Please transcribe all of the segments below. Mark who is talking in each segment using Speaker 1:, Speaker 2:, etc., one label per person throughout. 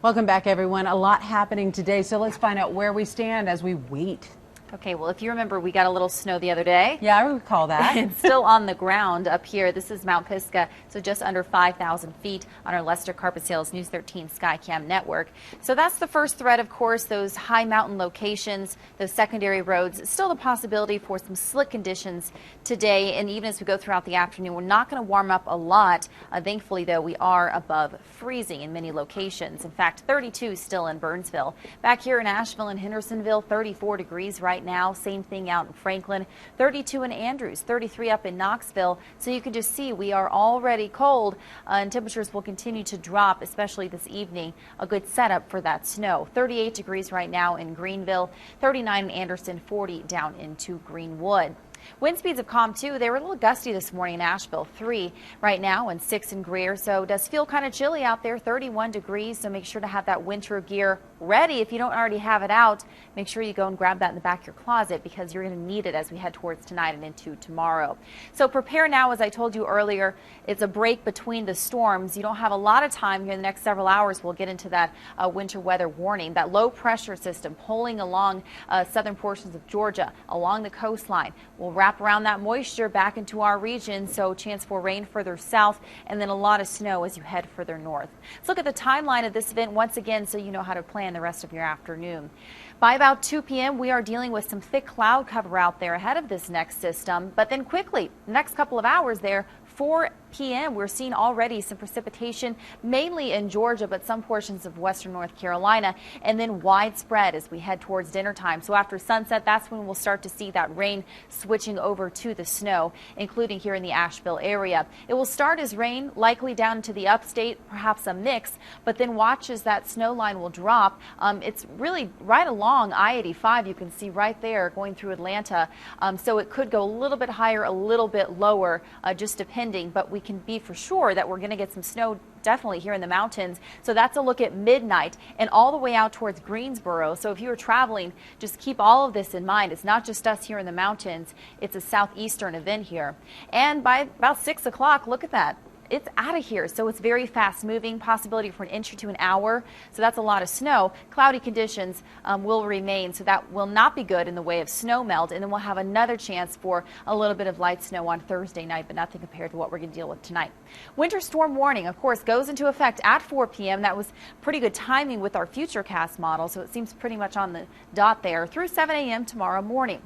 Speaker 1: Welcome back, everyone. A lot happening today, so let's find out where we stand as we wait.
Speaker 2: Okay, well, if you remember, we got a little snow the other day.
Speaker 1: Yeah, I recall that.
Speaker 2: It's still on the ground up here. This is Mount Pisgah, so just under 5,000 feet on our Lester Carpet Sales News 13 Skycam network. So that's the first threat, of course, those high mountain locations, those secondary roads. Still the possibility for some slick conditions today, and even as we go throughout the afternoon, we're not going to warm up a lot. Thankfully, though, we are above freezing in many locations. In fact, 32 still in Burnsville. Back here in Asheville and Hendersonville, 34 degrees right now. Same thing out in Franklin, 32 in Andrews, 33 up in Knoxville. So you can just see we are already cold, and temperatures will continue to drop, especially this evening. A good setup for that snow. 38 degrees right now in Greenville, 39 in Anderson, 40 down into Greenwood. Wind speeds have calmed too. They were a little gusty this morning in Asheville, 3 right now and 6 in Greer. So it does feel kind of chilly out there, 31 degrees. So make sure to have that winter gear ready. If you don't already have it out, make sure you go and grab that in the back of your closet because you're going to need it as we head towards tonight and into tomorrow. So prepare now. As I told you earlier, it's a break between the storms. You don't have a lot of time here in the next several hours. We'll get into that winter weather warning. That low pressure system pulling along southern portions of Georgia, along the coastline, will wrap around that moisture back into our region, so chance for rain further south and then a lot of snow as you head further north. Let's look at the timeline of this event once again so you know how to plan the rest of your afternoon. By about 2 p.m. we are dealing with some thick cloud cover out there ahead of this next system, but then quickly, the next couple of hours there, 4 p.m. we're seeing already some precipitation mainly in Georgia, but some portions of western North Carolina, and then widespread as we head towards dinner time. So after sunset, that's when we'll start to see that rain switching over to the snow, including here in the Asheville area. It will start as rain, likely down to the upstate, perhaps a mix, but then watch as that snow line will drop. It's really right along I-85. You can see right there going through Atlanta. So it could go a little bit higher, a little bit lower, just depending, but we can be for sure that we're going to get some snow definitely here in the mountains. So that's a look at midnight and all the way out towards Greensboro. So if you are traveling, just keep all of this in mind. It's not just us here in the mountains. It's a southeastern event here. And by about 6 o'clock, look at that. It's out of here, so it's very fast moving, possibility for an inch or 2 an hour, so that's a lot of snow. Cloudy conditions will remain, so that will not be good in the way of snow melt, and then we'll have another chance for a little bit of light snow on Thursday night, but nothing compared to what we're going to deal with tonight. Winter storm warning, of course, goes into effect at 4 p.m. That was pretty good timing with our Futurecast model, so it seems pretty much on the dot there through 7 a.m. tomorrow morning.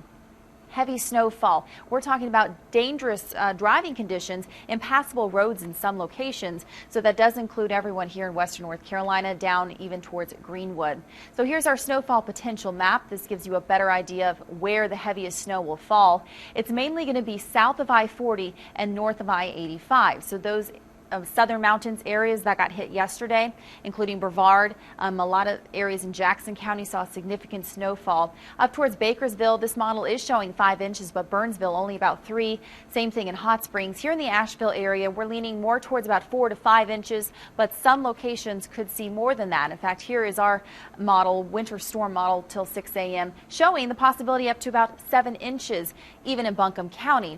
Speaker 2: Heavy snowfall. We're talking about dangerous driving conditions, impassable roads in some locations. So that does include everyone here in western North Carolina down even towards Greenwood. So here's our snowfall potential map. This gives you a better idea of where the heaviest snow will fall. It's mainly going to be south of I-40 and north of I-85. So those southern mountains areas that got hit yesterday, including Brevard. A lot of areas in Jackson County saw significant snowfall. Up towards Bakersville, this model is showing 5 inches, but Burnsville only about 3. Same thing in Hot Springs. Here in the Asheville area, we're leaning more towards about 4 to 5 inches, but some locations could see more than that. In fact, here is our model, winter storm model till 6 a.m., showing the possibility up to about 7 inches, even in Buncombe County.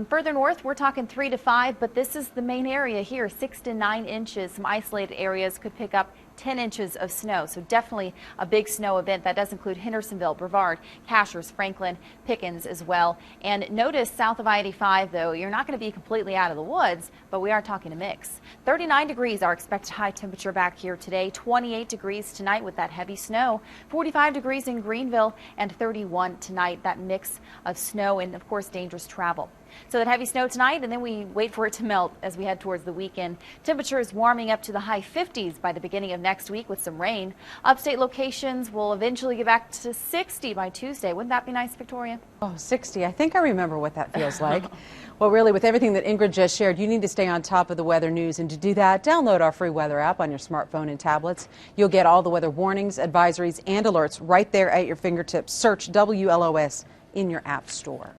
Speaker 2: Further north, we're talking 3 to 5, but this is the main area here, 6 to 9 inches. Some isolated areas could pick up 10 inches of snow, so definitely a big snow event. That does include Hendersonville, Brevard, Cashers, Franklin, Pickens as well. And notice south of I-85, though, you're not going to be completely out of the woods, but we are talking a mix. 39 degrees our expected high temperature back here today, 28 degrees tonight with that heavy snow, 45 degrees in Greenville, and 31 tonight, that mix of snow and, of course, dangerous travel. So that heavy snow tonight, and then we wait for it to melt as we head towards the weekend. Temperatures warming up to the high 50s by the beginning of next week with some rain. Upstate locations will eventually get back to 60 by Tuesday. Wouldn't that be nice, Victoria?
Speaker 1: Oh, 60. I think I remember what that feels like. Well, really, with everything that Ingrid just shared, you need to stay on top of the weather news. And to do that, download our free weather app on your smartphone and tablets. You'll get all the weather warnings, advisories, and alerts right there at your fingertips. Search WLOS in your app store.